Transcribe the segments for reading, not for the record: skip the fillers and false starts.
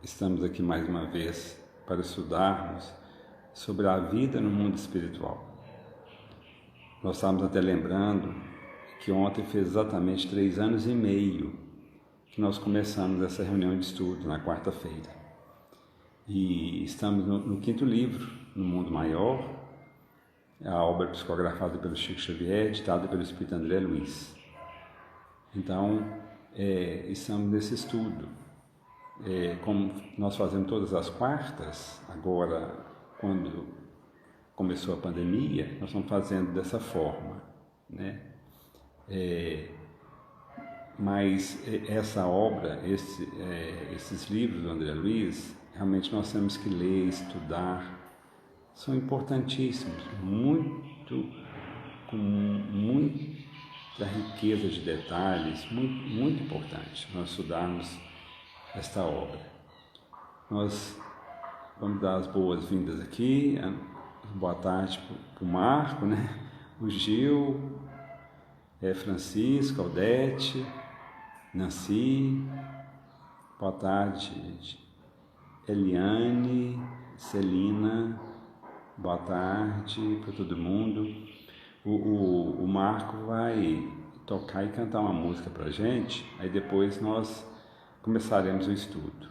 Estamos aqui mais uma vez para estudarmos sobre a vida no mundo espiritual. Nós estávamos até lembrando que ontem fez exatamente 3 anos e meio que nós começamos essa reunião de estudo, na quarta-feira. E estamos no 5º livro, No Mundo Maior, a obra psicografada pelo Chico Xavier, ditada pelo Espírito André Luiz. Então, estamos nesse estudo. Como nós fazemos todas as quartas, agora, quando começou a pandemia, nós estamos fazendo dessa forma, né? Mas essa obra, esses livros do André Luiz, realmente nós temos que ler, estudar, são importantíssimos, com muita riqueza de detalhes, muito importante nós estudarmos esta obra. Nós vamos dar as boas-vindas aqui, boa tarde para o Marco, né? O Gil, Francisco, Aldete, Nancy, boa tarde, Eliane, Celina, boa tarde para todo mundo. O Marco vai tocar e cantar uma música para a gente, aí depois nós começaremos o estudo.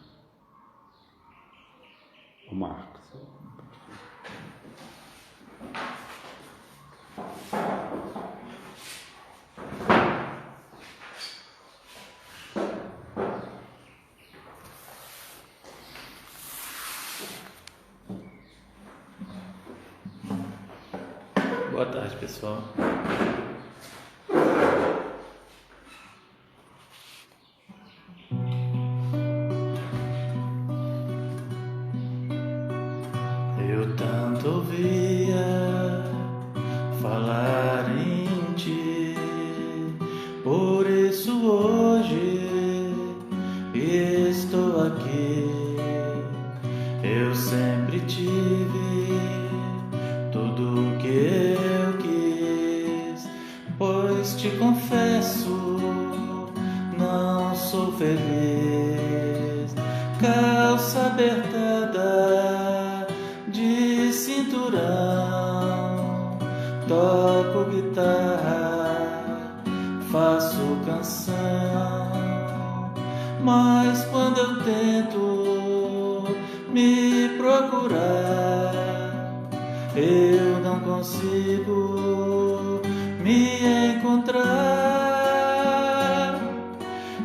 O Marcos. Boa tarde, pessoal. Eu tanto ouvia falar em ti, por isso hoje estou aqui. Eu sempre tive tudo o que eu quis, pois te confesso, não sou feliz. Calça apertada de cinturão, toco guitarra, faço canção, mas quando eu tento me procurar, eu não consigo me encontrar.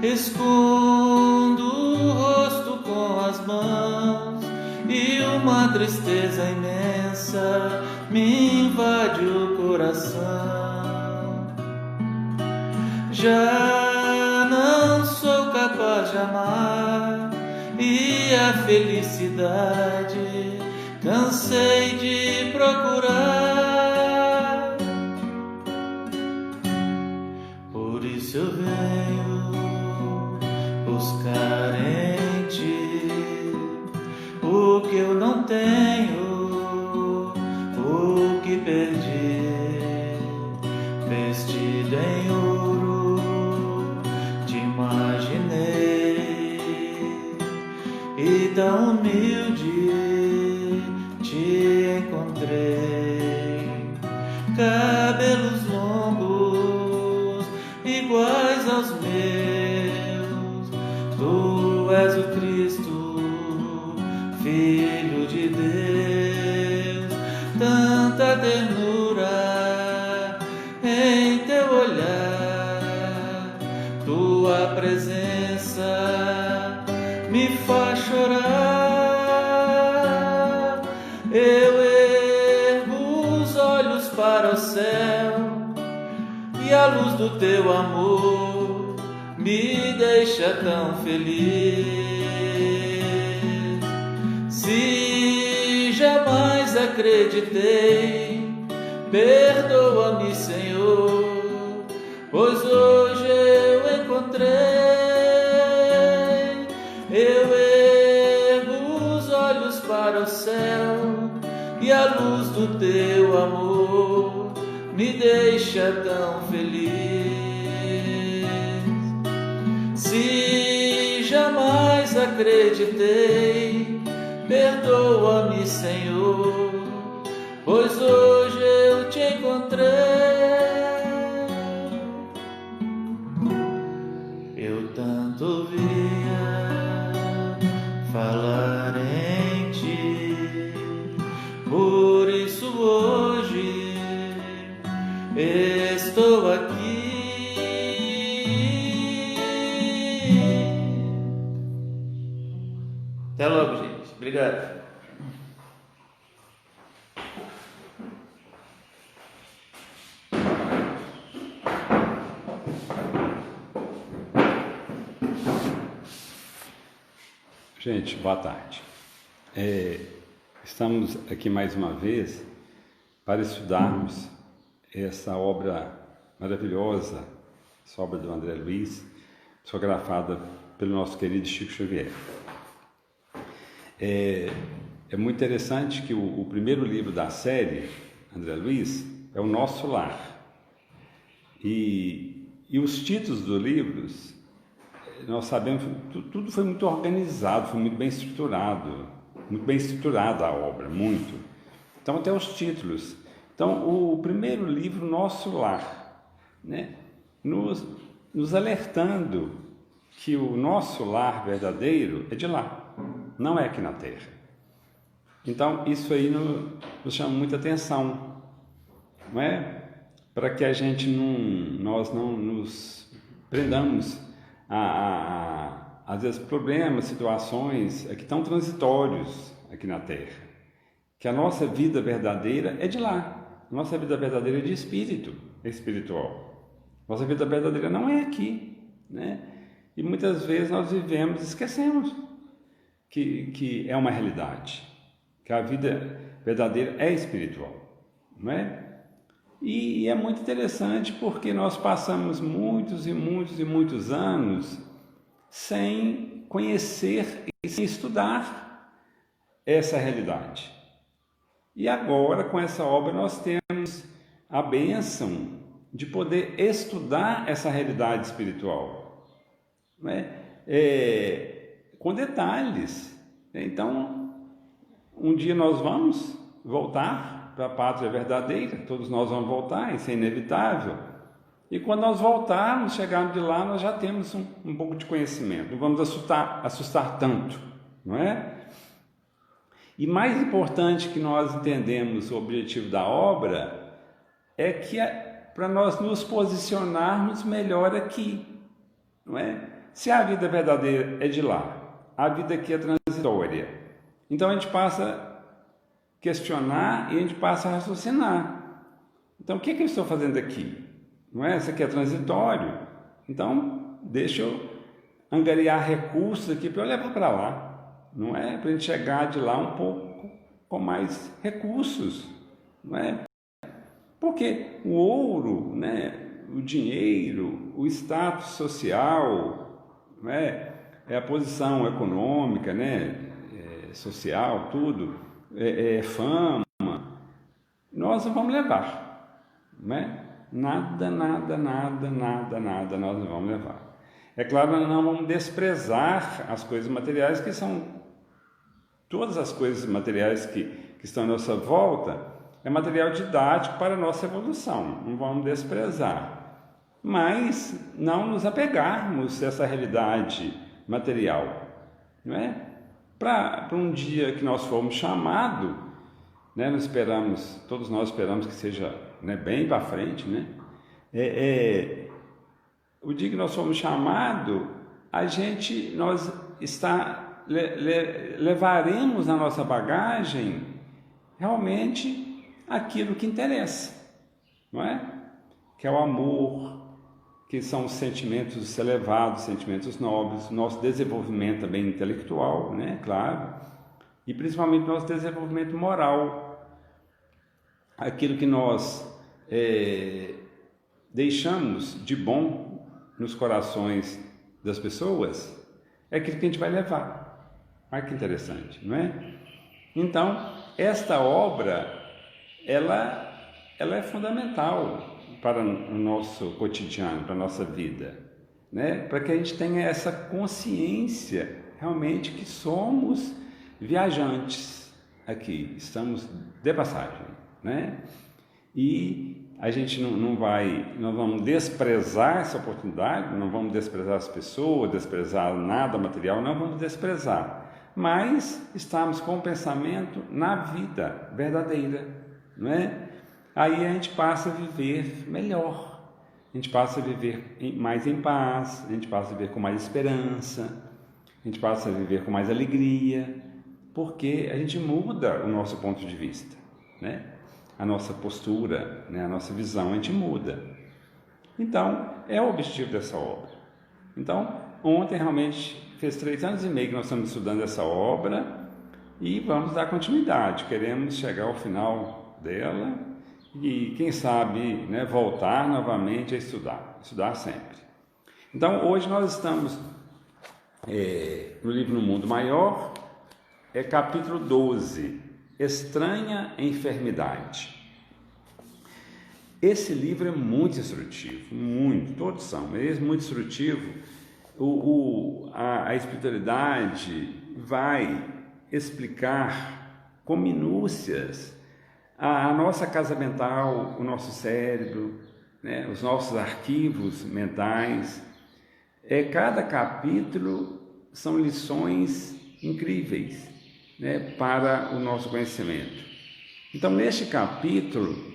Escondo o rosto com as mãos e uma tristeza imensa me invade o coração. Já não sou capaz de amar e a felicidade cansei de procurar. Por isso eu venho buscar em ti o que eu não tenho, o que perdi. Vestido em ouro te imaginei, e tão humilde te encontrei. Cabelos longos iguais aos meus, tu és o Cristo, Filho de Deus. Tanta ternura em teu olhar, tua presença me faz chorar. Eu ergo os olhos para o céu e a luz do teu amor me deixa tão feliz. Se jamais acreditei, perdoa-me, Senhor, pois hoje eu encontrei. Eu ergo os olhos para o céu e a luz do teu amor me deixa tão feliz. Se jamais acreditei, desacreditei. Perdoa-me, Senhor, pois hoje eu te encontrei. Eu tanto ouvia falar em ti, por isso hoje estou aqui. Até logo, gente. Obrigado. Gente, boa tarde. Estamos aqui mais uma vez para estudarmos essa obra maravilhosa, essa obra do André Luiz, psicografada pelo nosso querido Chico Xavier. É muito interessante que o primeiro livro da série, André Luiz, é O Nosso Lar. E os títulos dos livros, nós sabemos, tudo foi muito organizado, foi muito bem estruturada a obra, muito. Então, até os títulos. Então, o primeiro livro, Nosso Lar, né, nos alertando que o nosso lar verdadeiro é de lá, não é aqui na Terra. Então, isso aí nos chama muita atenção, não é? Para que a gente nós não nos prendamos às vezes problemas, situações que estão transitórios aqui na Terra, que a nossa vida verdadeira é de lá, a nossa vida verdadeira é de espírito, é espiritual, nossa vida verdadeira não é aqui, né? E muitas vezes nós vivemos, esquecemos que é uma realidade, que a vida verdadeira é espiritual, não é? E é muito interessante porque nós passamos muitos e muitos anos sem conhecer e sem estudar essa realidade. E agora, com essa obra, nós temos a bênção de poder estudar essa realidade espiritual, né? Com detalhes. Então, um dia nós vamos voltar para a pátria verdadeira, todos nós vamos voltar, isso é inevitável. E quando nós voltarmos, chegarmos de lá, nós já temos um pouco de conhecimento, não vamos assustar tanto, não é? E mais importante que nós entendemos o objetivo da obra é que para nós nos posicionarmos melhor aqui, não é? Se a vida verdadeira é de lá, a vida aqui é transitória, então a gente passa questionar e a gente passa a raciocinar. Então, o que eu estou fazendo aqui? Não é? Isso aqui é transitório. Então, deixa eu angariar recursos aqui para eu levar para lá. Não é? Para a gente chegar de lá um pouco com mais recursos. Não é? Porque o ouro, né? O dinheiro, o status social, não é? É a posição econômica, né? Social, tudo. Fama, nós não vamos levar, não é? Nada nós não vamos levar. É claro, nós não vamos desprezar as coisas materiais, que são todas as coisas materiais que estão à nossa volta, é material didático para a nossa evolução, não vamos desprezar, mas não nos apegarmos a essa realidade material, não é? Para um dia que nós formos chamados, né, todos nós esperamos que seja, né, bem para frente, né? O dia que nós formos chamados, nós levaremos na nossa bagagem realmente aquilo que interessa, não é? Que é o amor, que são os sentimentos elevados, sentimentos nobres, nosso desenvolvimento também intelectual, né? Claro, e principalmente nosso desenvolvimento moral, aquilo que nós deixamos de bom nos corações das pessoas, é aquilo que a gente vai levar. Olha que interessante, não é? Então, esta obra, ela é fundamental para o nosso cotidiano, para a nossa vida, né? Para que a gente tenha essa consciência realmente que somos viajantes aqui, estamos de passagem, né? E a gente não vamos desprezar essa oportunidade, não vamos desprezar as pessoas, desprezar nada material, não vamos desprezar, mas estamos com o pensamento na vida verdadeira, não é? Aí a gente passa a viver melhor, a gente passa a viver mais em paz, a gente passa a viver com mais esperança, a gente passa a viver com mais alegria, porque a gente muda o nosso ponto de vista, né? A nossa postura, né? A nossa visão, a gente muda. Então, é o objetivo dessa obra. Então, ontem realmente fez 3 anos e meio que nós estamos estudando essa obra e vamos dar continuidade. Queremos chegar ao final dela e, quem sabe, né, voltar novamente a estudar sempre. Então, hoje nós estamos no livro No Mundo Maior, capítulo 12, Estranha Enfermidade. Esse livro é muito instrutivo, todos são, mas muito instrutivo. A espiritualidade vai explicar com minúcias a nossa casa mental, o nosso cérebro, né, os nossos arquivos mentais. Cada capítulo são lições incríveis, né, para o nosso conhecimento. Então, neste capítulo,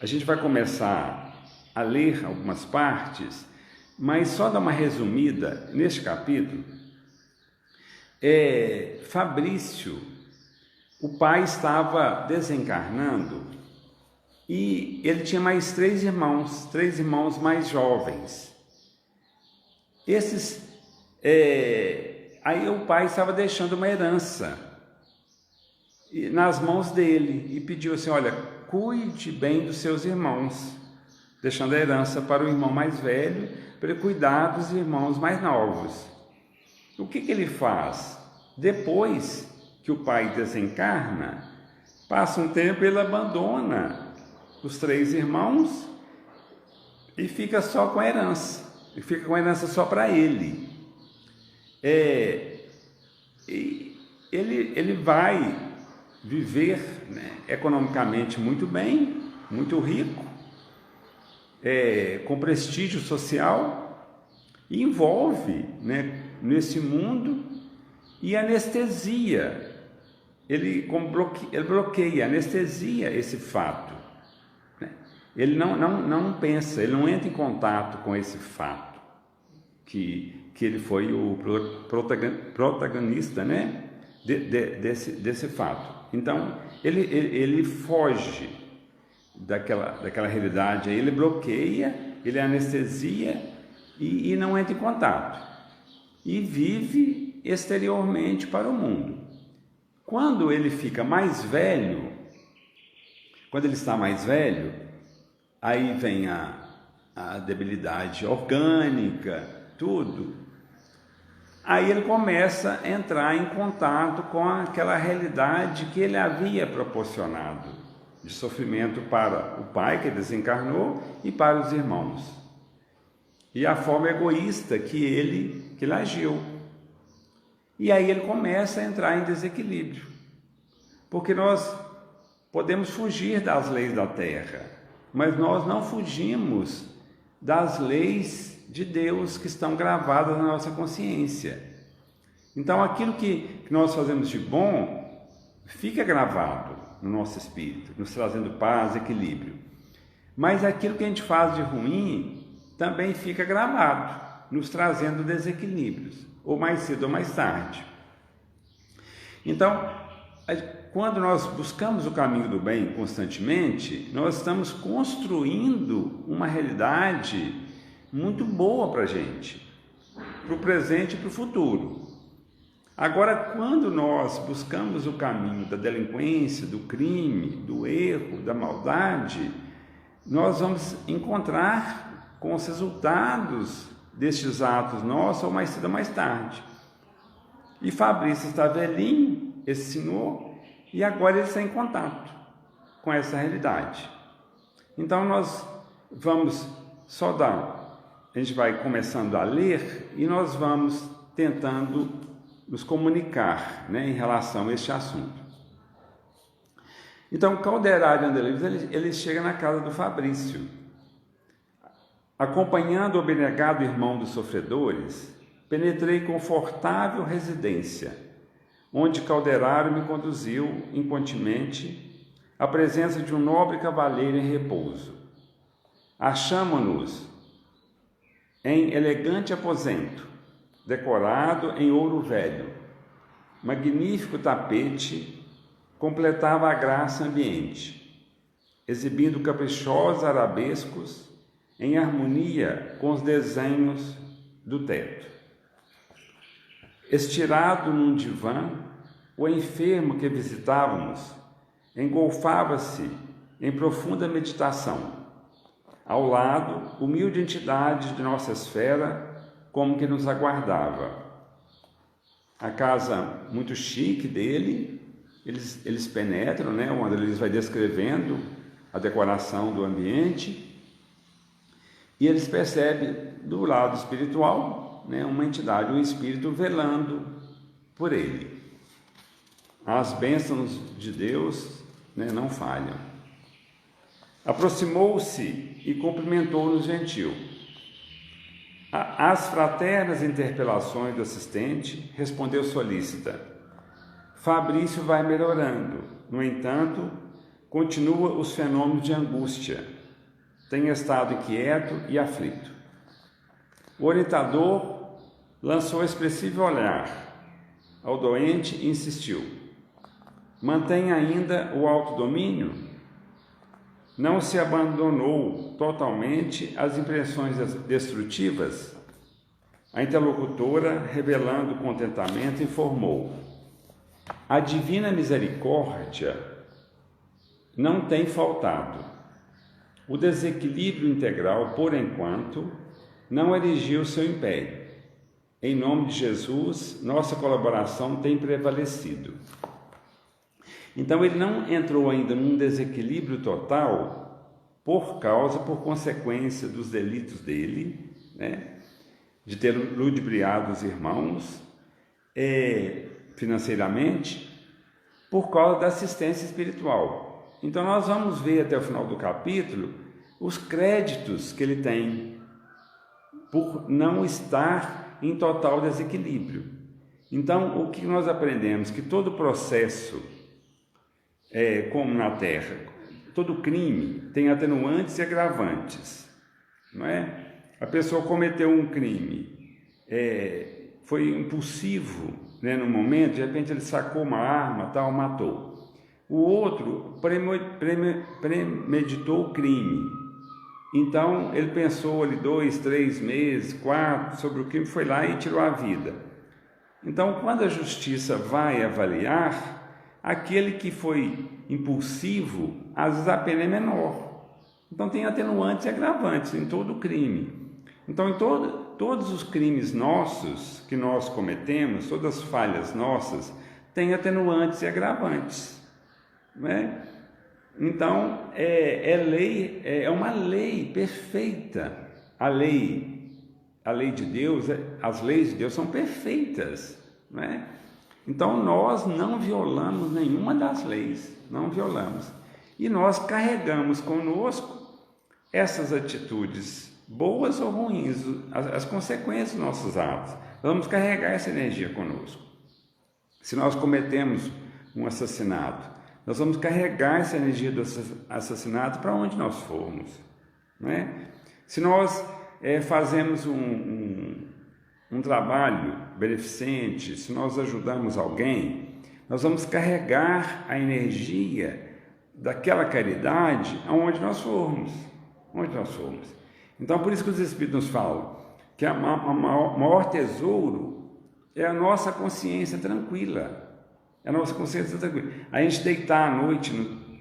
a gente vai começar a ler algumas partes, mas só dar uma resumida. Neste capítulo, Fabrício, o pai estava desencarnando e ele tinha mais 3 irmãos mais jovens. Aí o pai estava deixando uma herança nas mãos dele e pediu assim: olha, cuide bem dos seus irmãos, deixando a herança para o irmão mais velho, para ele cuidar dos irmãos mais novos. O que ele faz? Depois que o pai desencarna, passa um tempo, ele abandona os 3 irmãos e fica só com a herança, e fica com a herança só para ele. Ele vai viver, né, economicamente muito bem, muito rico, com prestígio social, e envolve, né, nesse mundo, e anestesia, ele bloqueia, anestesia esse fato, né? Ele não pensa, ele não entra em contato com esse fato, que ele foi o protagonista, né, desse fato. Então, ele foge daquela realidade, ele bloqueia, ele anestesia e não entra em contato. E vive exteriormente para o mundo. Quando ele fica mais velho, quando ele está mais velho, aí vem a debilidade orgânica, tudo. Aí ele começa a entrar em contato com aquela realidade que ele havia proporcionado de sofrimento para o pai que desencarnou e para os irmãos. E a forma egoísta que ele agiu. E aí ele começa a entrar em desequilíbrio. Porque nós podemos fugir das leis da terra, mas nós não fugimos das leis de Deus que estão gravadas na nossa consciência. Então, aquilo que nós fazemos de bom fica gravado no nosso espírito, nos trazendo paz, equilíbrio. Mas aquilo que a gente faz de ruim também fica gravado, nos trazendo desequilíbrios, ou mais cedo ou mais tarde. Então, quando nós buscamos o caminho do bem constantemente, nós estamos construindo uma realidade muito boa para a gente, para o presente e para o futuro. Agora, quando nós buscamos o caminho da delinquência, do crime, do erro, da maldade, nós vamos encontrar com os resultados destes atos nossos, ou mais cedo ou mais tarde. E Fabrício está velhinho, esse senhor, e agora ele está em contato com essa realidade. Então nós vamos a gente vai começando a ler e nós vamos tentando nos comunicar, né, em relação a este assunto. Então, Calderari e André Luiz, ele chega na casa do Fabrício. Acompanhando o abnegado irmão dos sofredores, penetrei confortável residência, onde Calderari me conduziu incontinente à presença de um nobre cavalheiro em repouso. Achamo-nos em elegante aposento, decorado em ouro velho. Magnífico tapete completava a graça ambiente, exibindo caprichosos arabescos em harmonia com os desenhos do teto. Estirado num divã, o enfermo que visitávamos engolfava-se em profunda meditação. Ao lado, humilde entidade de nossa esfera, como que nos aguardava. A casa muito chique dele, eles penetram, né? O André Luiz vai descrevendo a decoração do ambiente, e eles percebem do lado espiritual, né, uma entidade, um espírito velando por ele. As bênçãos de Deus, né, não falham. Aproximou-se e cumprimentou-nos gentil. Às fraternas interpelações do assistente, respondeu solícita: Fabrício vai melhorando, no entanto, continua os fenômenos de angústia. Tem estado inquieto e aflito. O orientador lançou expressivo olhar ao doente e insistiu: mantém ainda o autodomínio? Não se abandonou totalmente às impressões destrutivas? A interlocutora, revelando contentamento, informou: a divina misericórdia não tem faltado. O desequilíbrio integral, por enquanto, não erigiu seu império. Em nome de Jesus, nossa colaboração tem prevalecido. Então, ele não entrou ainda num desequilíbrio total por consequência dos delitos dele, né, de ter ludibriado os irmãos financeiramente, por causa da assistência espiritual. Então, nós vamos ver até o final do capítulo os créditos que ele tem por não estar em total desequilíbrio. Então, o que nós aprendemos? Que todo processo, como na Terra, todo crime tem atenuantes e agravantes, não é? A pessoa cometeu um crime, foi impulsivo, né, no momento, de repente ele sacou uma arma, tal, matou. O outro premeditou o crime. Então, ele pensou ali 2, 3 meses, 4, sobre o crime, foi lá e tirou a vida. Então, quando a justiça vai avaliar, aquele que foi impulsivo, às vezes a pena é menor. Então, tem atenuantes e agravantes em todo crime. Então, em todos os crimes nossos que nós cometemos, todas as falhas nossas, tem atenuantes e agravantes. Né? Então, é uma lei perfeita. A lei de Deus, as leis de Deus são perfeitas. Né? Então, nós não violamos nenhuma das leis, não violamos. E nós carregamos conosco essas atitudes, boas ou ruins, as consequências dos nossos atos. Vamos carregar essa energia conosco. Se nós cometemos um assassinato, nós vamos carregar essa energia do assassinato para onde nós formos. Né? Se nós fazemos um trabalho beneficente, se nós ajudamos alguém, nós vamos carregar a energia daquela caridade aonde nós formos. Onde nós formos. Então, por isso que os Espíritos nos falam que o maior tesouro é a nossa consciência tranquila. É a nossa consciência tranquila. A gente deitar à noite,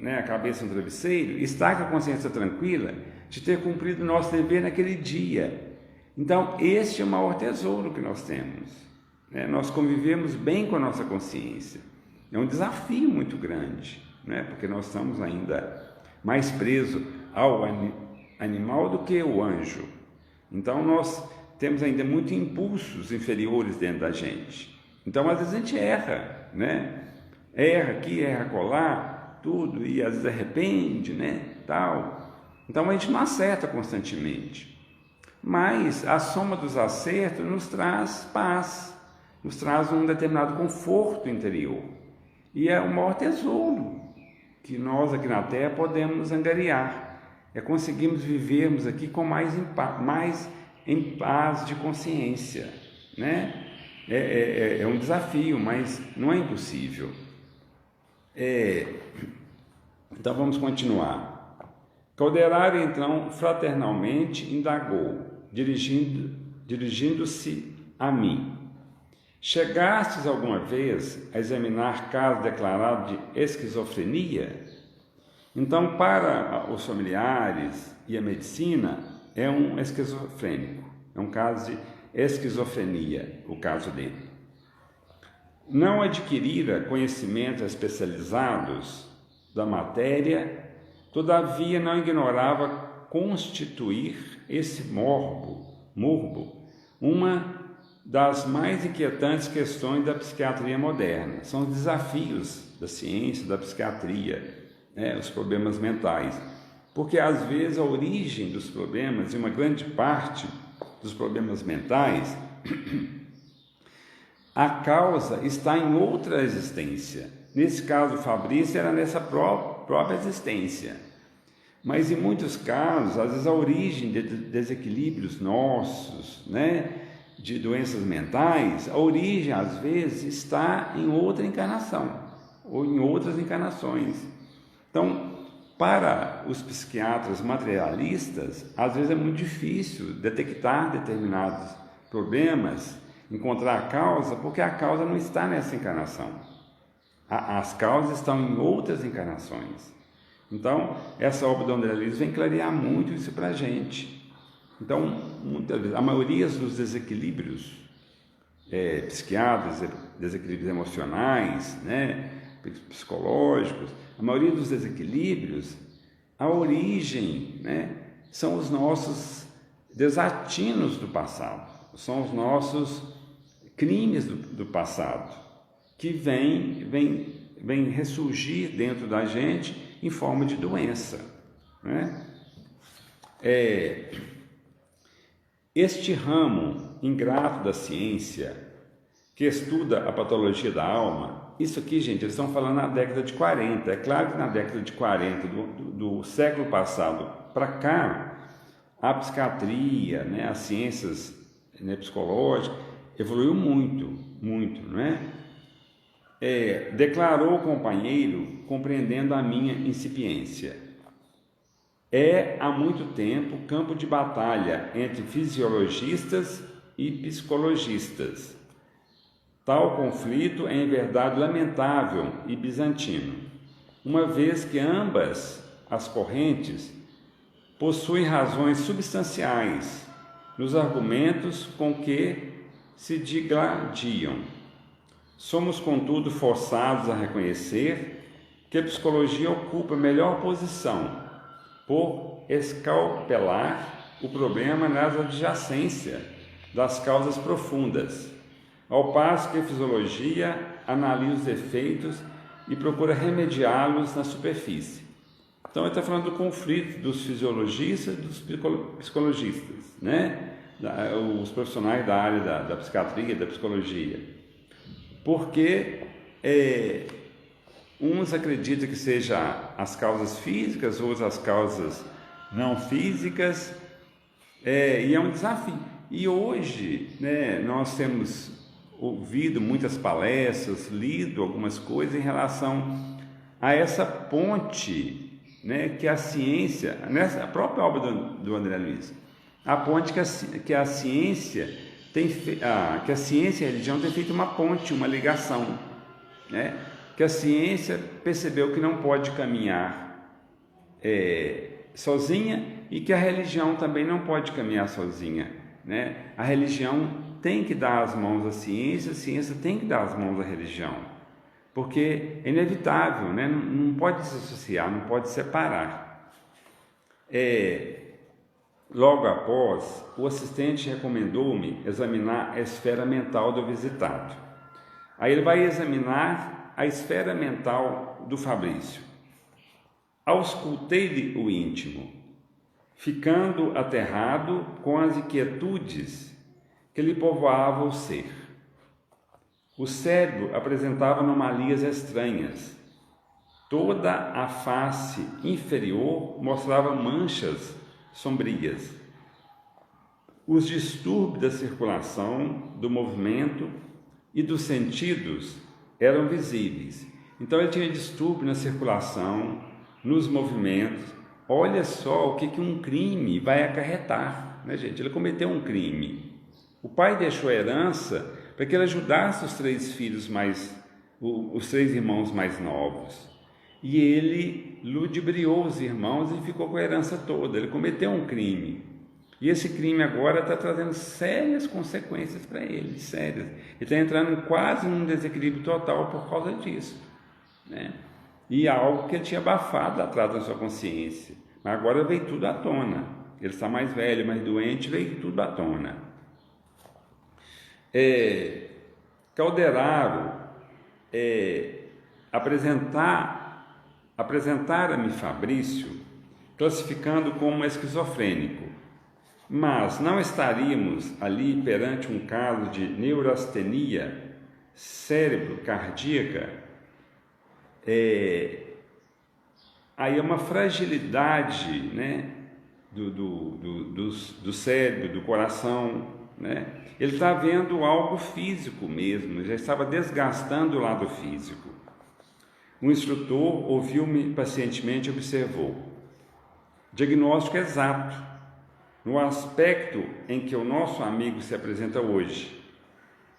a cabeça no travesseiro, estar com a consciência tranquila de ter cumprido o nosso dever naquele dia. Então, este é o maior tesouro que nós temos. Né? Nós convivemos bem com a nossa consciência. É um desafio muito grande, né? Porque nós estamos ainda mais presos ao animal do que o anjo. Então, nós temos ainda muitos impulsos inferiores dentro da gente. Então, às vezes a gente erra, né? Erra aqui, erra acolá, tudo, e às vezes arrepende, né? Tal. Então, a gente não acerta constantemente. Mas a soma dos acertos nos traz paz, nos traz um determinado conforto interior. E é o maior tesouro que nós aqui na Terra podemos angariar. É conseguirmos vivermos aqui com mais em paz de consciência, né? É um desafio, mas não é impossível. Então vamos continuar. Calderaro então fraternalmente indagou, dirigindo-se a mim: chegastes alguma vez a examinar caso declarado de esquizofrenia? Então, para os familiares e a medicina, é um esquizofrênico, é um caso de esquizofrenia, o caso dele. Não adquirira conhecimentos especializados da matéria, todavia não ignorava constituir esse morbo uma das mais inquietantes questões da psiquiatria moderna. São os desafios da ciência, da psiquiatria, né, os problemas mentais. Porque às vezes a origem dos problemas, e uma grande parte dos problemas mentais, a causa está em outra existência. Nesse caso, Fabrício era nessa própria existência. Mas em muitos casos, às vezes a origem de desequilíbrios nossos, né, de doenças mentais, a origem às vezes está em outra encarnação ou em outras encarnações. Então, para os psiquiatras materialistas, às vezes é muito difícil detectar determinados problemas, encontrar a causa, porque a causa não está nessa encarnação. As causas estão em outras encarnações. Então, essa obra do André Luiz vem clarear muito isso para a gente. Então, muitas vezes, a maioria dos desequilíbrios psiquiátricos, desequilíbrios emocionais, né, psicológicos, a maioria dos desequilíbrios, a origem, né, são os nossos desatinos do passado, são os nossos crimes do passado, que vem ressurgir dentro da gente em forma de doença, né? Este ramo ingrato da ciência, que estuda a patologia da alma, isso aqui, gente, eles estão falando na década de 40. É claro que na década de 40 do século passado para cá, a psiquiatria, né, as ciências, né, psicológicas, evoluiu muito, né? Declarou o companheiro, compreendendo a minha incipiência: há muito tempo campo de batalha entre fisiologistas e psicologistas. Tal conflito é em verdade lamentável e bizantino, uma vez que ambas as correntes possuem razões substanciais nos argumentos com que se digladiam. Somos, contudo, forçados a reconhecer que a psicologia ocupa a melhor posição por escalpelar o problema nas adjacências das causas profundas, ao passo que a fisiologia analisa os efeitos e procura remediá-los na superfície. Então, ele está falando do conflito dos fisiologistas e dos psicologistas, né? Os profissionais da área da psiquiatria e da psicologia. Porque uns acreditam que seja as causas físicas, outros as causas não físicas, e é um desafio. E hoje, né, nós temos ouvido muitas palestras, lido algumas coisas em relação a essa ponte, né, que a ciência, nessa própria obra do André Luiz, a ponte que a ciência que a ciência e a religião têm feito uma ponte, uma ligação, né? Que a ciência percebeu que não pode caminhar sozinha e que a religião também não pode caminhar sozinha, né? A religião tem que dar as mãos à ciência, a ciência tem que dar as mãos à religião, porque é inevitável, né? Não pode se associar, não pode separar. Logo após, o assistente recomendou-me examinar a esfera mental do visitado. Aí ele vai examinar a esfera mental do Fabrício. Auscultei-lhe o íntimo, ficando aterrado com as inquietudes que lhe povoavam o ser. O cérebro apresentava anomalias estranhas. Toda a face inferior mostrava manchas sombrias. Os distúrbios da circulação, do movimento e dos sentidos eram visíveis. Então ele tinha distúrbio na circulação, nos movimentos. Olha só o que um crime vai acarretar, né, gente? Ele cometeu um crime. O pai deixou a herança para que ele ajudasse os três irmãos mais novos. E ele ludibriou os irmãos e ficou com a herança toda. Ele cometeu um crime. E esse crime agora está trazendo sérias consequências para ele, sérias. Ele está entrando quase num desequilíbrio total por causa disso, né? E algo que ele tinha abafado atrás da sua consciência. Mas agora veio tudo à tona. Ele está mais velho, mais doente, veio tudo à tona. Calderaro apresentara-me Fabrício classificando como esquizofrênico, mas não estaríamos ali perante um caso de neurastenia cérebro-cardíaca. Aí é uma fragilidade, né, do cérebro, do coração, né? Ele está vendo algo físico mesmo, já estava desgastando o lado físico. Um instrutor ouviu-me pacientemente e observou. Diagnóstico exato, no aspecto em que o nosso amigo se apresenta hoje.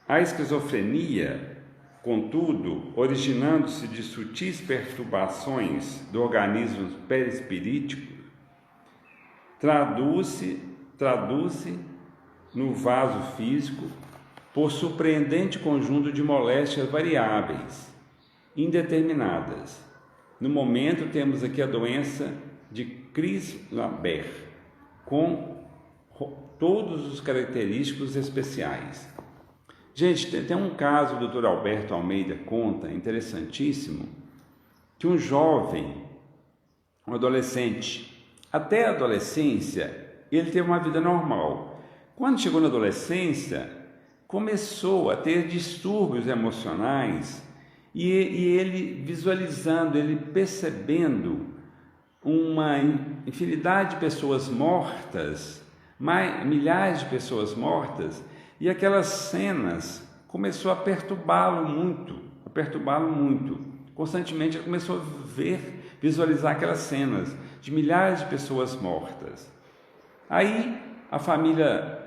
A esquizofrenia, contudo, originando-se de sutis perturbações do organismo perispirítico, traduz-se no vaso físico por surpreendente conjunto de moléstias variáveis, indeterminadas. No momento temos aqui a doença de Crigler-Lambert, com todos os característicos especiais. Gente, tem um caso, o Dr. Alberto Almeida conta, interessantíssimo, que um jovem, um adolescente, até a adolescência, ele teve uma vida normal. Quando chegou na adolescência, começou a ter distúrbios emocionais e ele visualizando, ele percebendo uma infinidade de pessoas mortas, milhares de pessoas mortas, e aquelas cenas começou a perturbá-lo muito. Constantemente ele começou a visualizar aquelas cenas de milhares de pessoas mortas. Aí a família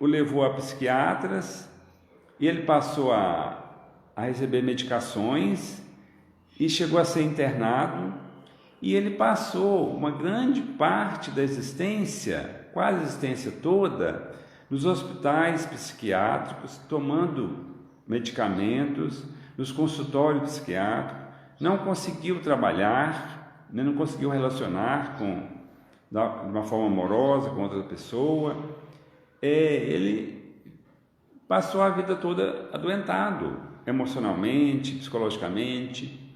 o levou a psiquiatras e ele passou a receber medicações e chegou a ser internado, e ele passou uma grande parte da existência, quase a existência toda, nos hospitais psiquiátricos, tomando medicamentos, nos consultórios psiquiátricos. Não conseguiu trabalhar, não conseguiu relacionar de uma forma amorosa com outra pessoa. Ele passou a vida toda adoentado, emocionalmente, psicologicamente.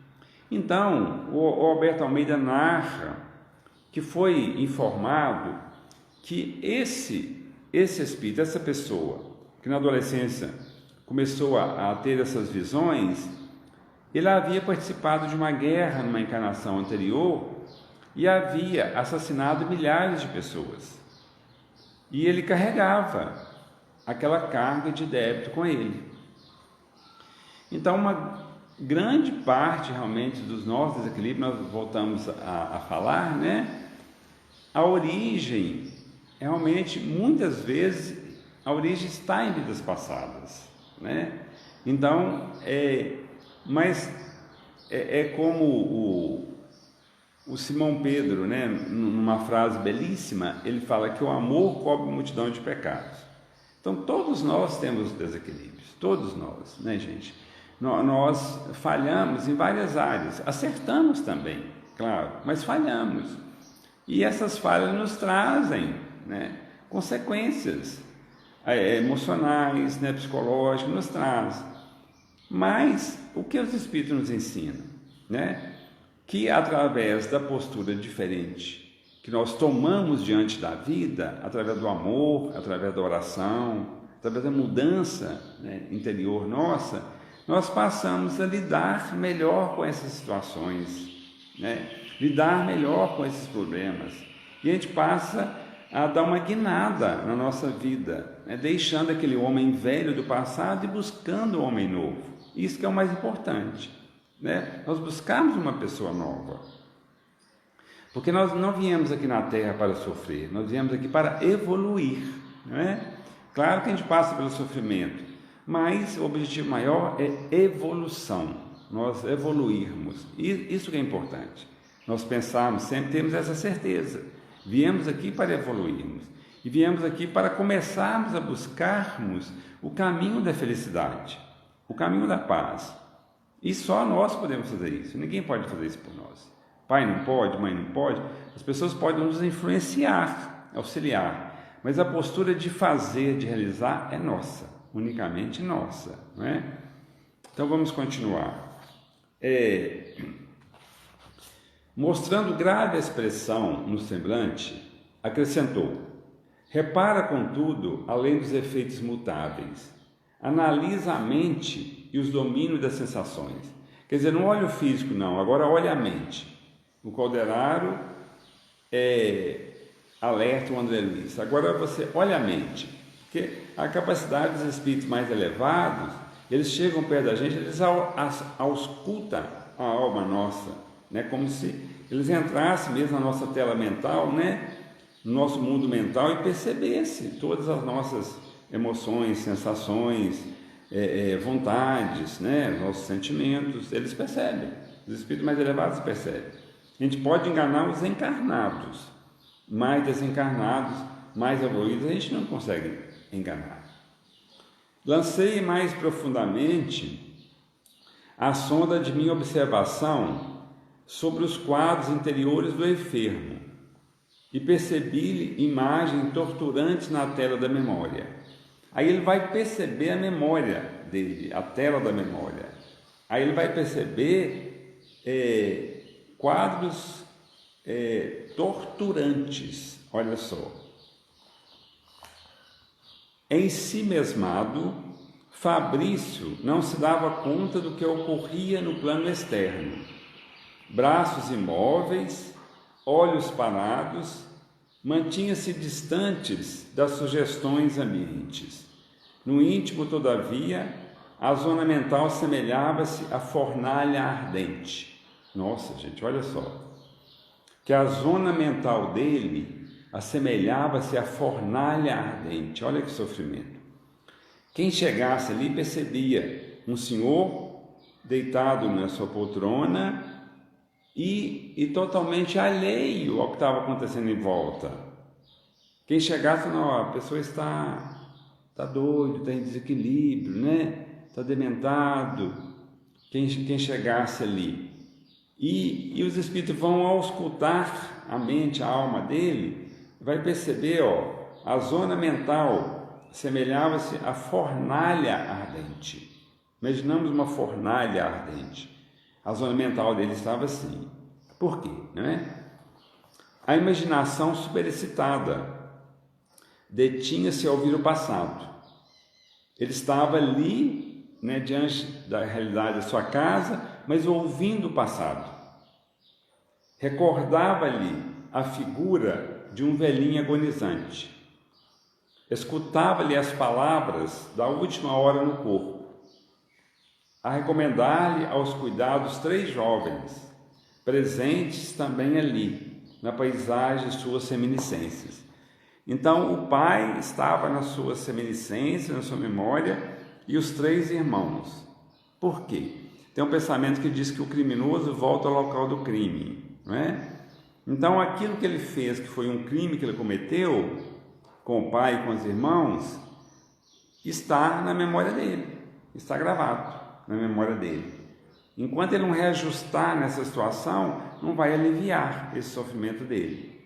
Então, o Alberto Almeida narra que foi informado que esse espírito, essa pessoa, que na adolescência começou a ter essas visões, ele havia participado de uma guerra numa encarnação anterior e havia assassinado milhares de pessoas. E ele carregava aquela carga de débito com ele. Então, uma grande parte realmente dos nossos desequilíbrios, nós voltamos a falar, né? A origem, realmente, muitas vezes, a origem está em vidas passadas, né? Então, como o Simão Pedro, né, numa frase belíssima, ele fala que o amor cobre multidão de pecados. Então, todos nós temos desequilíbrios, todos nós, né, gente? Nós falhamos em várias áreas, acertamos também, claro, mas falhamos. E essas falhas nos trazem, né, consequências emocionais, né, psicológicas, nos trazem. Mas o que os Espíritos nos ensinam, né? Que através da postura diferente que nós tomamos diante da vida, através do amor, através da oração, através da mudança, né, interior nossa, nós passamos a lidar melhor com essas situações, né? Lidar melhor com esses problemas. E a gente passa a dar uma guinada na nossa vida, né? Deixando aquele homem velho do passado e buscando um homem novo. Isso que é o mais importante, né? Nós buscamos uma pessoa nova. Porque nós não viemos aqui na Terra para sofrer, nós viemos aqui para evoluir, não é? Claro que a gente passa pelo sofrimento, mas o objetivo maior é evolução, nós evoluirmos. E isso que é importante. Nós pensarmos, sempre temos essa certeza. Viemos aqui para evoluirmos. E viemos aqui para começarmos a buscarmos o caminho da felicidade, o caminho da paz. E só nós podemos fazer isso, ninguém pode fazer isso por nós. Pai não pode, mãe não pode, as pessoas podem nos influenciar, auxiliar, mas a postura de fazer, de realizar é nossa, unicamente nossa, não é? Então vamos continuar. Mostrando grave expressão no semblante, acrescentou: repara, contudo, além dos efeitos mutáveis, analisa a mente e os domínios das sensações. Quer dizer, não olha o físico não, agora olha a mente. O Calderaro alerta o André Luiz. Agora você olha a mente, porque a capacidade dos espíritos mais elevados, eles chegam perto da gente, eles auscultam a alma nossa, né? Como se eles entrassem mesmo na nossa tela mental, né? No nosso mundo mental e percebessem todas as nossas emoções, sensações, vontades, né? Nossos sentimentos, eles percebem. Os espíritos mais elevados percebem. A gente pode enganar os encarnados, mais desencarnados, mais evoluídos, a gente não consegue enganar. Lancei mais profundamente a sonda de minha observação sobre os quadros interiores do enfermo e percebi-lhe imagens torturantes na tela da memória. Aí ele vai perceber a memória dele, a tela da memória. Aí ele vai perceber quadros torturantes, olha só. Em si mesmado, Fabrício não se dava conta do que ocorria no plano externo. Braços imóveis, olhos parados, mantinha-se distantes das sugestões ambientes. No íntimo, todavia, a zona mental semelhava-se à fornalha ardente. Nossa, gente, olha só. Que a zona mental dele assemelhava-se à fornalha ardente. Olha que sofrimento. Quem chegasse ali percebia um senhor deitado na sua poltrona e totalmente alheio ao que estava acontecendo em volta. Quem chegasse, não, a pessoa está doido, está em desequilíbrio, né? Está dementado. Quem chegasse ali. E os espíritos vão auscultar a mente, a alma dele, vai perceber, a zona mental semelhava-se à fornalha ardente. Imaginamos uma fornalha ardente. A zona mental dele estava assim. Por quê? Não é? A imaginação superexcitada detinha-se ao ouvir o passado. Ele estava ali, né, diante da realidade da sua casa, mas ouvindo o passado. Recordava-lhe a figura de um velhinho agonizante. Escutava-lhe as palavras da última hora no corpo, a recomendar-lhe aos cuidados 3 jovens, presentes também ali, na paisagem de suas reminiscências. Então, o pai estava nas suas reminiscências, na sua memória, e os 3 irmãos. Por quê? Tem um pensamento que diz que o criminoso volta ao local do crime, não é? Então, aquilo que ele fez, que foi um crime que ele cometeu, com o pai e com os irmãos, está na memória dele, está gravado na memória dele. Enquanto ele não reajustar nessa situação, não vai aliviar esse sofrimento dele.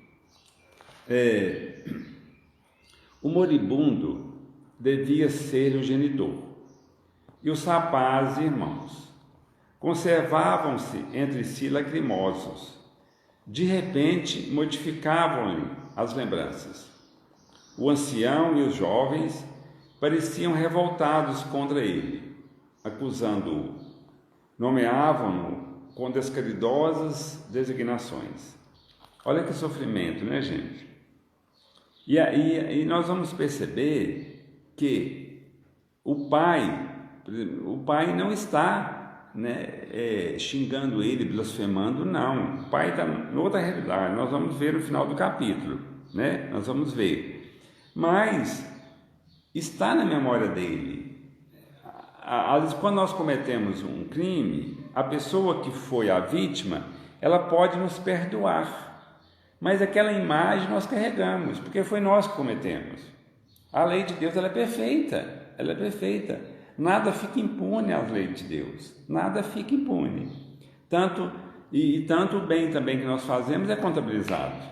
O moribundo devia ser o genitor. e os rapazes irmãos conservavam-se entre si lacrimosos. De repente, modificavam-lhe as lembranças. O ancião e os jovens pareciam revoltados contra ele, acusando-o. Nomeavam-no com descaridosas designações. Olha que sofrimento, né, gente? E nós vamos perceber que o pai não está, né, xingando ele, blasfemando, não. O pai está em outra realidade. Nós vamos ver no final do capítulo, né? Nós vamos ver. Mas está na memória dele. Quando nós cometemos um crime, a pessoa que foi a vítima, ela pode nos perdoar. Mas aquela imagem nós carregamos, porque foi nós que cometemos. A lei de Deus ela é perfeita. Nada fica impune às leis de Deus, nada fica impune. Tanto o bem também que nós fazemos é contabilizado.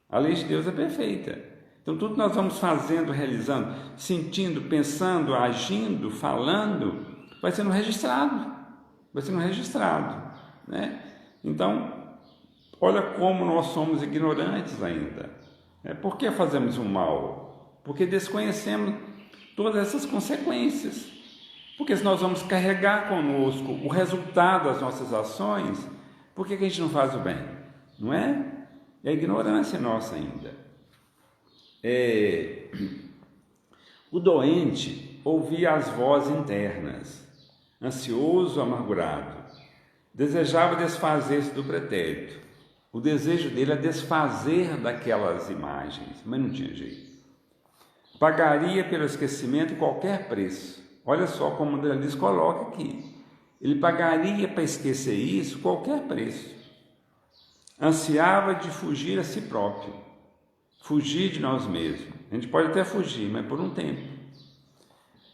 A lei de Deus é perfeita. Então tudo que nós vamos fazendo, realizando, sentindo, pensando, agindo, falando, vai sendo registrado, né? Então, olha como nós somos ignorantes ainda. Por que fazemos o mal? Porque desconhecemos todas essas consequências. Porque se nós vamos carregar conosco o resultado das nossas ações, por que a gente não faz o bem? Não é? É a ignorância nossa ainda. O doente ouvia as vozes internas, ansioso, amargurado. Desejava desfazer-se do pretérito. O desejo dele é desfazer daquelas imagens, mas não tinha jeito. Pagaria pelo esquecimento qualquer preço. Olha só como o André Luiz coloca aqui. Ele pagaria para esquecer isso qualquer preço. Ansiava de fugir a si próprio, fugir de nós mesmos. A gente pode até fugir, mas por um tempo.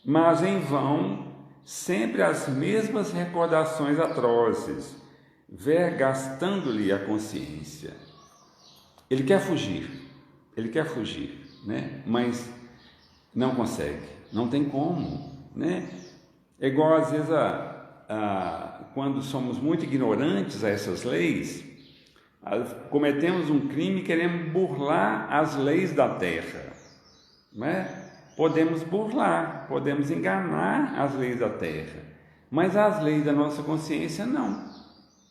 Mas em vão, sempre as mesmas recordações atrozes, vergastando-lhe a consciência. Ele quer fugir, né? Mas não consegue, não tem como, né? É igual às vezes quando somos muito ignorantes a essas leis, cometemos um crime e queremos burlar as leis da terra, né? Podemos burlar, podemos enganar as leis da terra, mas as leis da nossa consciência não,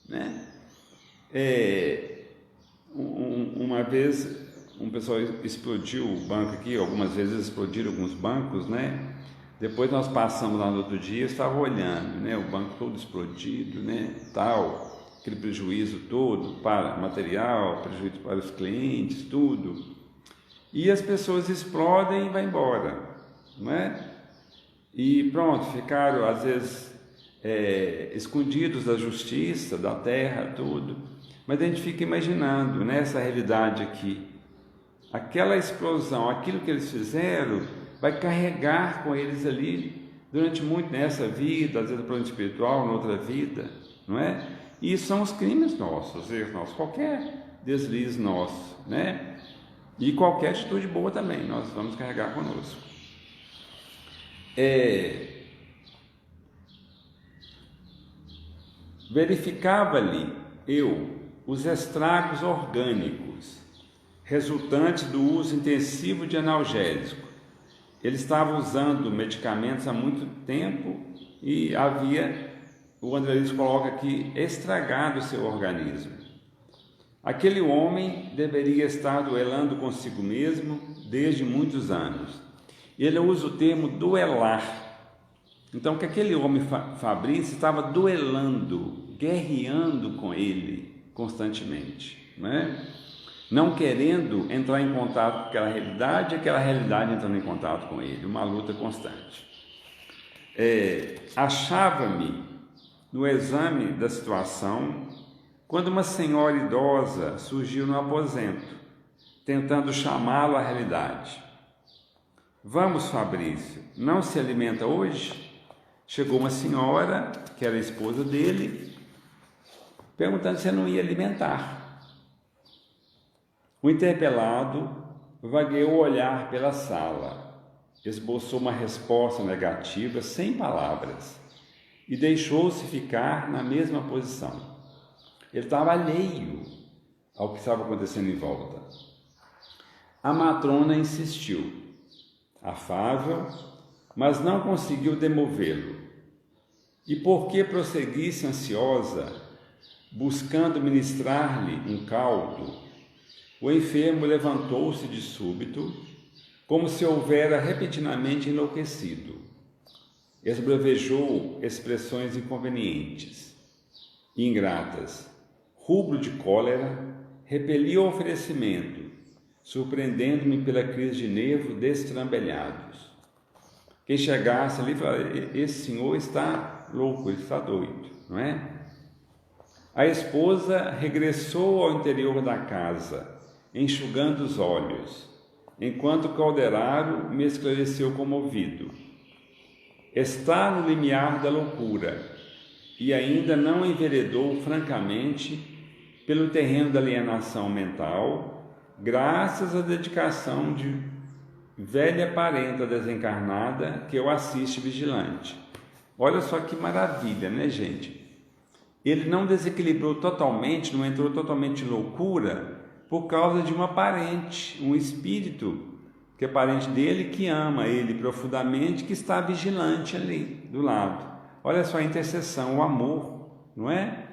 né? Uma vez um pessoal explodiu o banco aqui, algumas vezes explodiram alguns bancos, né? Depois nós passamos lá no outro dia, eu estava olhando, né? O banco todo explodido, né? Tal, aquele prejuízo todo para material, prejuízo para os clientes, tudo. E as pessoas explodem e vão embora, não é? E pronto, ficaram às vezes escondidos da justiça, da terra, tudo. Mas a gente fica imaginando, né, essa realidade aqui. Aquela explosão, aquilo que eles fizeram, vai carregar com eles ali durante muito nessa vida, às vezes no plano espiritual, na outra vida, não é? E são os crimes nossos, os erros nossos, qualquer deslize nosso, né? E qualquer atitude boa também, nós vamos carregar conosco. Verificava-lhe eu os estragos orgânicos resultantes do uso intensivo de analgésico. Ele estava usando medicamentos há muito tempo e o André Luiz coloca aqui, estragado o seu organismo. Aquele homem deveria estar duelando consigo mesmo desde muitos anos. Ele usa o termo duelar. Então, que aquele homem Fabrício estava duelando, guerreando com ele constantemente, né? Não querendo entrar em contato com aquela realidade entrando em contato com ele, uma luta constante. Achava-me no exame da situação quando uma senhora idosa surgiu no aposento, tentando chamá-lo à realidade. Vamos, Fabrício, não se alimenta hoje? Chegou uma senhora, que era a esposa dele, perguntando se ele não ia alimentar. O interpelado vagueou o olhar pela sala. esboçou uma resposta negativa sem palavras e deixou-se ficar na mesma posição. Ele estava alheio ao que estava acontecendo em volta. A matrona insistiu, afável, mas não conseguiu demovê-lo. E porque prosseguisse ansiosa, buscando ministrar-lhe um caldo, o enfermo levantou-se de súbito, como se houvera repentinamente enlouquecido. Esbravejou expressões inconvenientes, ingratas, rubro de cólera, repeliu o oferecimento, surpreendendo-me pela crise de nervo destrambelhados. Quem chegasse ali falaria: esse senhor está louco, ele está doido, não é? A esposa regressou ao interior da casa, enxugando os olhos, enquanto o calderaro me esclareceu comovido. Está no limiar da loucura e ainda não enveredou francamente pelo terreno da alienação mental, graças à dedicação de velha parenta desencarnada que eu assiste vigilante. Olha só que maravilha, né, gente? Ele não desequilibrou totalmente, não entrou totalmente em loucura por causa de uma parente, um espírito que é parente dele, que ama ele profundamente, que está vigilante ali do lado. Olha só a intercessão, o amor, não é?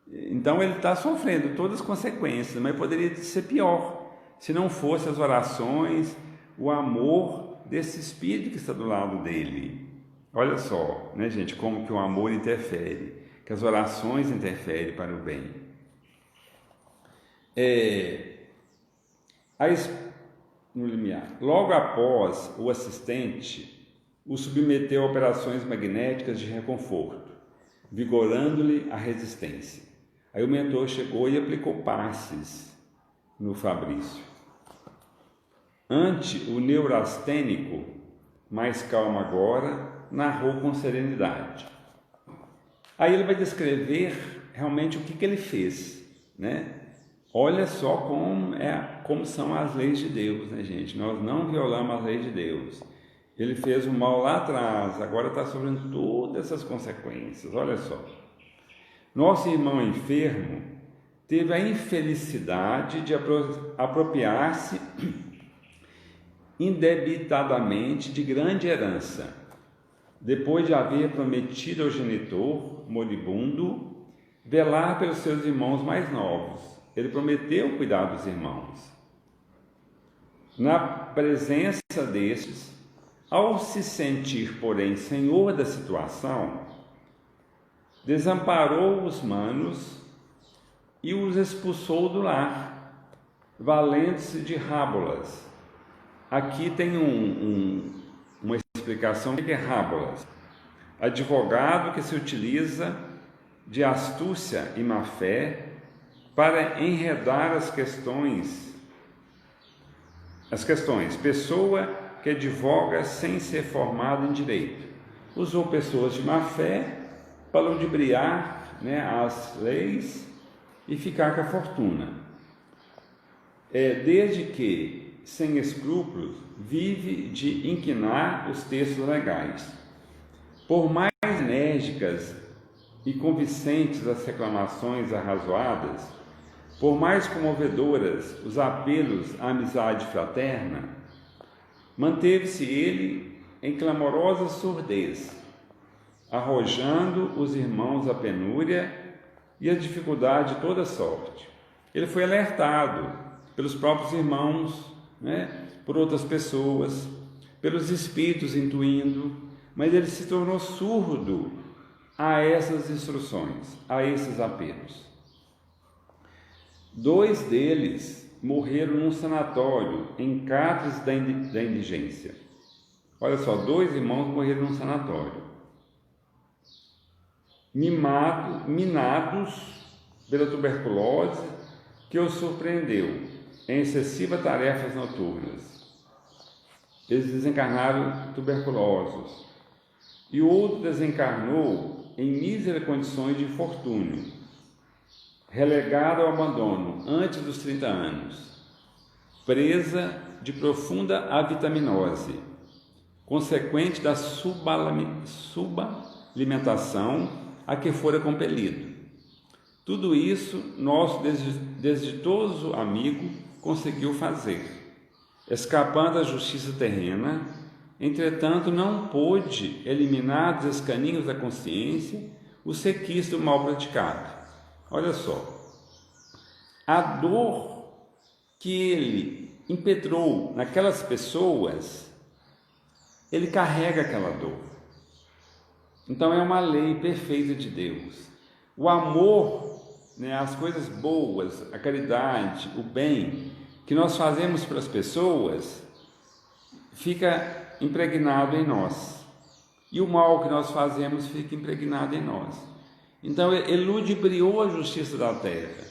Então ele está sofrendo todas as consequências, mas poderia ser pior se não fosse as orações, o amor desse espírito que está do lado dele. Olha só, né, gente, como que o amor interfere, que as orações interferem para o bem. No limiar. Logo após, o assistente o submeteu a operações magnéticas de reconforto, vigorando-lhe a resistência. Aí o mentor chegou e aplicou passes no Fabrício. Ante o neurastênico, mais calmo agora, narrou com serenidade. Aí ele vai descrever realmente o que ele fez, né? Olha só como são as leis de Deus, né, gente? Nós não violamos as leis de Deus. Ele fez o mal lá atrás, agora está sofrendo todas essas consequências. Olha só. Nosso irmão enfermo teve a infelicidade de apropriar-se indebitadamente de grande herança, depois de haver prometido ao genitor moribundo velar pelos seus irmãos mais novos. Ele prometeu cuidar dos irmãos. Na presença destes, ao se sentir, porém, senhor da situação, desamparou os manos e os expulsou do lar, valendo-se de rábulas. Aqui tem uma explicação. O que é rábulas? Advogado que se utiliza de astúcia e má-fé para enredar as questões. Pessoa que advoga sem ser formada em direito. Usou pessoas de má-fé para ludibriar, né, as leis e ficar com a fortuna. Desde que, sem escrúpulos, vive de inquinar os textos legais. Por mais enérgicas e convincentes as reclamações arrazoadas, por mais comovedoras os apelos à amizade fraterna, manteve-se ele em clamorosa surdez, arrojando os irmãos à penúria e à dificuldade de toda sorte. Ele foi alertado pelos próprios irmãos, né, por outras pessoas, pelos espíritos intuindo, mas ele se tornou surdo a essas instruções, a esses apelos. 2 deles morreram num sanatório em Cátares da indigência. Olha só, 2 irmãos morreram num sanatório, minados pela tuberculose que os surpreendeu em excessivas tarefas noturnas. Eles desencarnaram tuberculosos. E o outro desencarnou em míseras condições de infortúnio, relegado ao abandono antes dos 30 anos, presa de profunda avitaminose, consequente da subalimentação a que fora compelido. Tudo isso nosso desditoso amigo conseguiu fazer, escapando à justiça terrena. Entretanto, não pôde eliminar dos escaninhos da consciência os requisitos do mal praticado. Olha só, a dor que ele impetrou naquelas pessoas, ele carrega aquela dor. Então é uma lei perfeita de Deus. O amor, né, as coisas boas, a caridade, o bem que nós fazemos para as pessoas, fica impregnado em nós. E o mal que nós fazemos fica impregnado em nós. Então ele ludibriou a justiça da terra,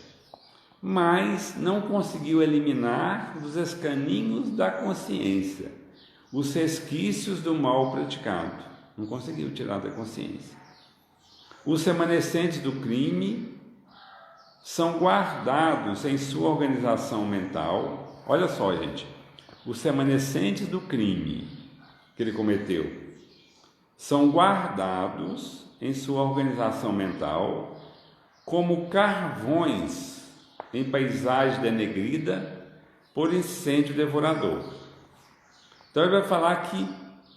mas não conseguiu eliminar dos escaninhos da consciência os resquícios do mal praticado. Não conseguiu tirar da consciência. Os remanescentes do crime são guardados em sua organização mental. Olha só, gente, os remanescentes do crime que ele cometeu são guardados em sua organização mental como carvões em paisagem denegrida por incêndio devorador. Então ele vai falar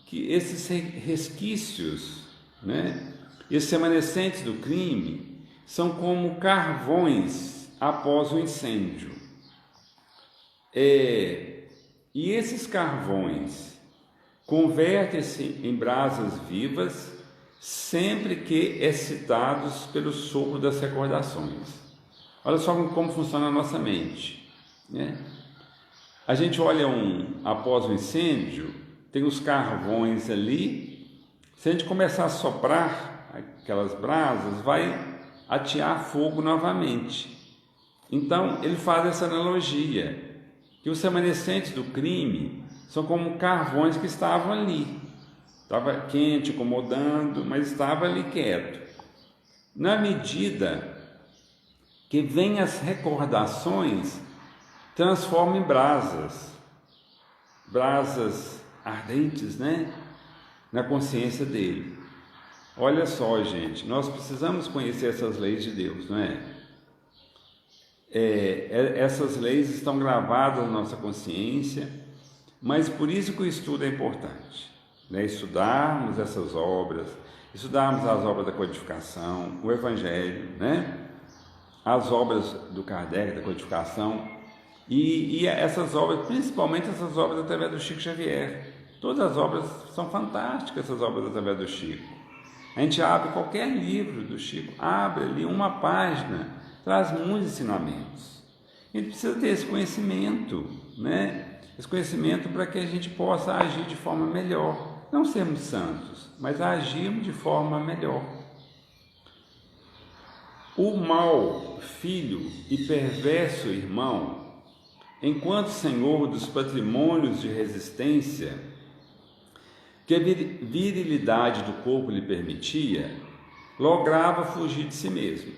que esses resquícios, né, esses remanescentes do crime são como carvões após o incêndio. E esses carvões convertem-se em brasas vivas sempre que excitados pelo sopro das recordações. Olha só como funciona a nossa mente, né? A gente olha após o incêndio, tem os carvões ali. Se a gente começar a soprar aquelas brasas, vai atear fogo novamente. Então ele faz essa analogia, que os remanescentes do crime são como carvões que estavam ali. Estava quente, incomodando, mas estava ali quieto. Na medida que vêm as recordações, transforma em brasas ardentes, né? Na consciência dele. Olha só, gente, nós precisamos conhecer essas leis de Deus, não é? Essas leis estão gravadas na nossa consciência, mas por isso que o estudo é importante, né? Estudarmos essas obras, estudarmos as obras da codificação, o Evangelho, né? As obras do Kardec, da codificação, e essas obras, principalmente essas obras através do Chico Xavier. Todas as obras são fantásticas, essas obras através do Chico. A gente abre qualquer livro do Chico, abre ali uma página, traz muitos ensinamentos. A gente precisa ter esse conhecimento, né? Esse conhecimento para que a gente possa agir de forma melhor. Não sermos santos, mas agirmos de forma melhor. O mau filho e perverso irmão, enquanto senhor dos patrimônios de resistência que a virilidade do corpo lhe permitia, lograva fugir de si mesmo.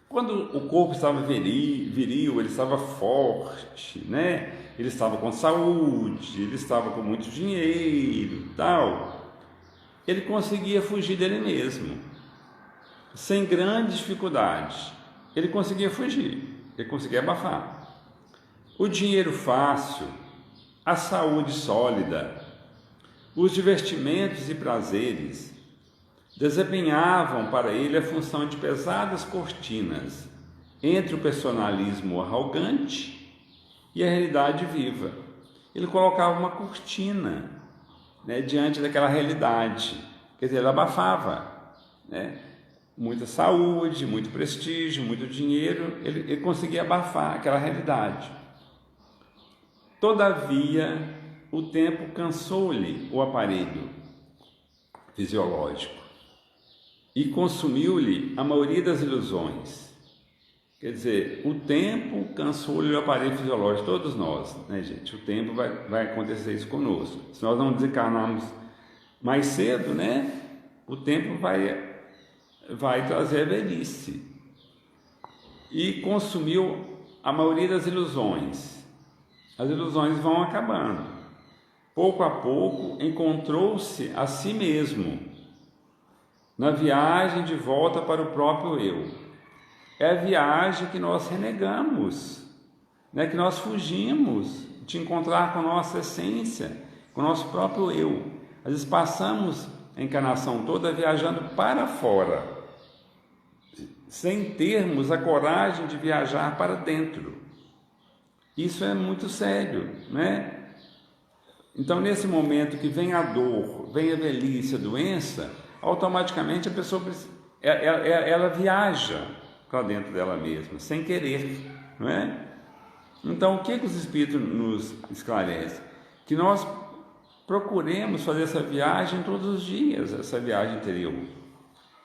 Quando o corpo estava viril, ele estava forte, né? Ele estava com saúde, ele estava com muito dinheiro, tal. Ele conseguia fugir dele mesmo, sem grandes dificuldades. Ele conseguia fugir, ele conseguia abafar. O dinheiro fácil, a saúde sólida, os divertimentos e prazeres desempenhavam para ele a função de pesadas cortinas entre o personalismo arrogante e a realidade viva. Ele colocava uma cortina, né, diante daquela realidade, quer dizer, ele abafava, né? Muita saúde, muito prestígio, muito dinheiro, ele conseguia abafar aquela realidade. Todavia, o tempo cansou-lhe o aparelho fisiológico e consumiu-lhe a maioria das ilusões. Quer dizer, o tempo cansou-lhe o aparelho fisiológico, todos nós, né, gente? O tempo vai acontecer isso conosco. Se nós não desencarnarmos mais cedo, né, o tempo vai trazer a velhice. E consumiu a maioria das ilusões. As ilusões vão acabando. pouco a pouco encontrou-se a si mesmo na viagem de volta para o próprio eu. É a viagem que nós renegamos, né? Que nós fugimos de encontrar com a nossa essência, com o nosso próprio eu. Às vezes passamos a encarnação toda viajando para fora, sem termos a coragem de viajar para dentro. Isso é muito sério, né? Então, nesse momento que vem a dor, vem a velhice, a doença, automaticamente a pessoa ela viaja para dentro dela mesma, sem querer, não é? Então, o que os Espíritos nos esclarecem? Que nós procuremos fazer essa viagem todos os dias, essa viagem interior.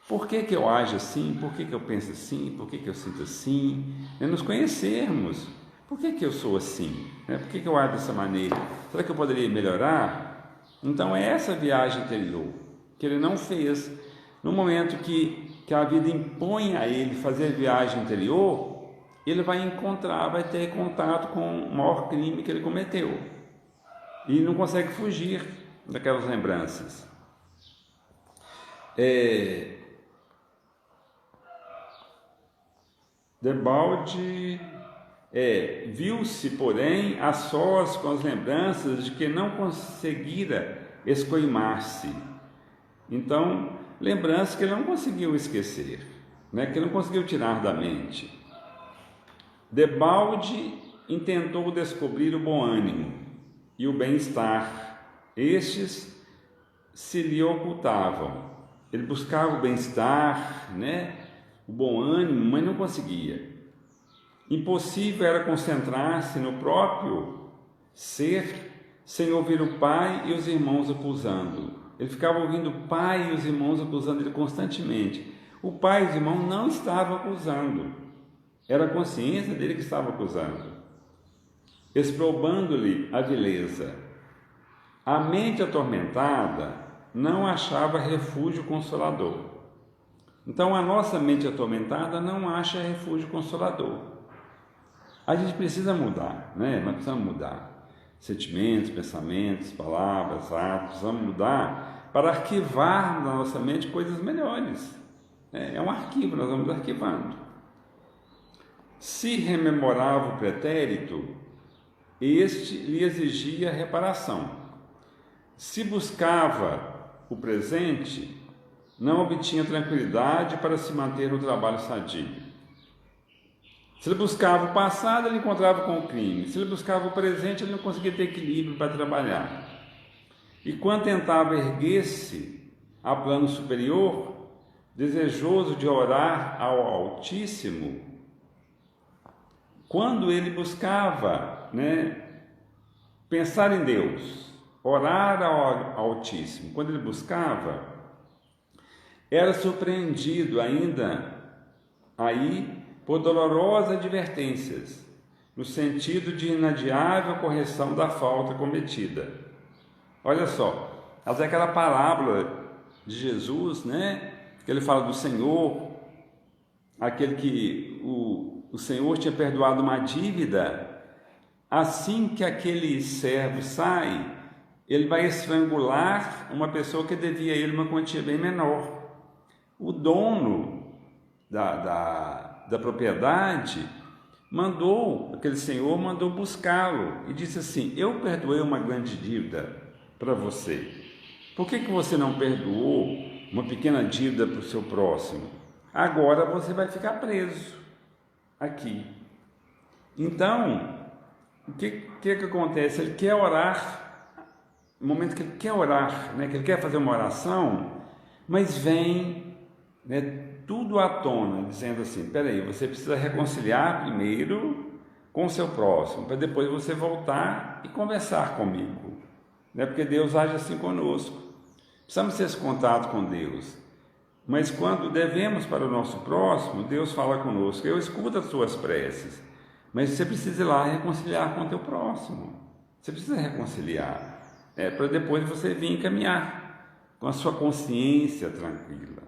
Por que eu ajo assim? Por que eu penso assim? Por que eu sinto assim? É nos conhecermos. Por que eu sou assim? Por que eu ajo dessa maneira? Será que eu poderia melhorar? Então é essa viagem interior que ele não fez. No momento que a vida impõe a ele fazer viagem interior, ele vai ter contato com o maior crime que ele cometeu. E não consegue fugir daquelas lembranças. Debalde viu-se, porém, a sós com as lembranças de que não conseguira escoimar-se. Então, lembranças que ele não conseguiu esquecer, né? Que ele não conseguiu tirar da mente. Debalde intentou descobrir o bom ânimo e o bem-estar. Estes se lhe ocultavam. Ele buscava o bem-estar, né? O bom ânimo, mas não conseguia. Impossível era concentrar-se no próprio ser sem ouvir o pai e os irmãos acusando. Ele ficava ouvindo o pai e os irmãos acusando ele constantemente. O pai e os irmãos não estavam acusando. Era a consciência dele que estava acusando, exprobando-lhe a vileza. A mente atormentada não achava refúgio consolador. Então, a nossa mente atormentada não acha refúgio consolador. A gente precisa mudar, né? Nós precisamos mudar. Sentimentos, pensamentos, palavras, atos, precisamos mudar para arquivar na nossa mente coisas melhores. É um arquivo, nós vamos arquivando. Se rememorava o pretérito, este lhe exigia reparação. Se buscava o presente, não obtinha tranquilidade para se manter no trabalho sadio. Se ele buscava o passado, ele encontrava com o crime. Se ele buscava o presente, ele não conseguia ter equilíbrio para trabalhar. E quando tentava erguer-se a plano superior, desejoso de orar ao Altíssimo, quando ele buscava, pensar em Deus, orar ao Altíssimo, quando ele buscava, era surpreendido ainda aí por dolorosas advertências, no sentido de inadiável correção da falta cometida. Olha só, até aquela parábola de Jesus, que ele fala do Senhor, aquele que o Senhor tinha perdoado uma dívida, assim que aquele servo sai, ele vai estrangular uma pessoa que devia a ele uma quantia bem menor. O dono da propriedade aquele senhor mandou buscá-lo e disse assim: eu perdoei uma grande dívida para você, por que você não perdoou uma pequena dívida para o seu próximo? Agora você vai ficar preso aqui. Então, o que acontece? Ele quer orar, no momento que ele quer orar, que ele quer fazer uma oração, mas vem tudo à tona, dizendo assim: peraí, você precisa reconciliar primeiro com o seu próximo, para depois você voltar e conversar comigo, porque Deus age assim conosco. Precisamos ter esse contato com Deus, mas quando devemos para o nosso próximo, Deus fala conosco: eu escuto as suas preces, mas você precisa ir lá reconciliar com o teu próximo, você precisa reconciliar, para depois você vir caminhar com a sua consciência tranquila,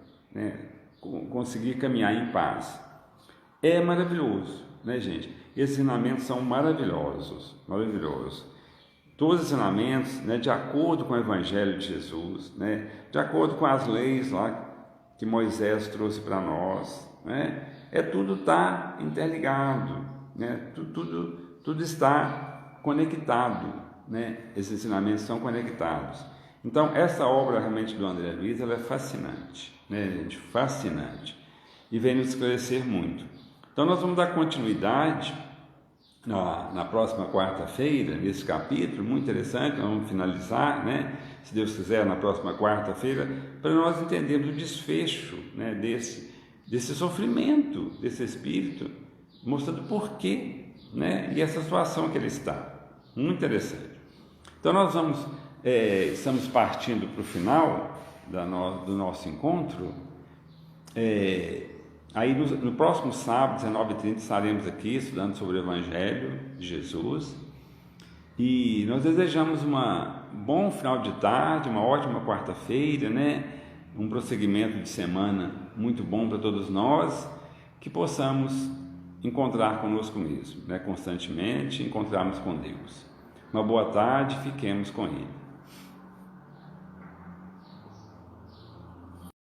conseguir caminhar em paz. É maravilhoso, gente? Esses ensinamentos são maravilhosos, maravilhosos. todos os ensinamentos, né, de acordo com o Evangelho de Jesus, né, de acordo com as leis lá que Moisés trouxe para nós, né, tudo está interligado, né, tudo está conectado, né, esses ensinamentos são conectados. Então, essa obra realmente do André Luiz, ela é fascinante, né, gente, fascinante, e vem nos esclarecer muito. Então, nós vamos dar continuidade na próxima quarta-feira, nesse capítulo, muito interessante, nós vamos finalizar, né, se Deus quiser, na próxima quarta-feira, para nós entendermos o desfecho, né, desse sofrimento, desse espírito, mostrando por quê, né, e essa situação que ele está. Muito interessante. Então, nós estamos partindo para o final do nosso encontro. Aí no próximo sábado, 19h30, estaremos aqui estudando sobre o Evangelho de Jesus, e nós desejamos um bom final de tarde, uma ótima quarta-feira, né? Um prosseguimento de semana muito bom para todos nós, que possamos encontrar conosco mesmo, né? Constantemente encontrarmos com Deus. Uma boa tarde, fiquemos com Ele.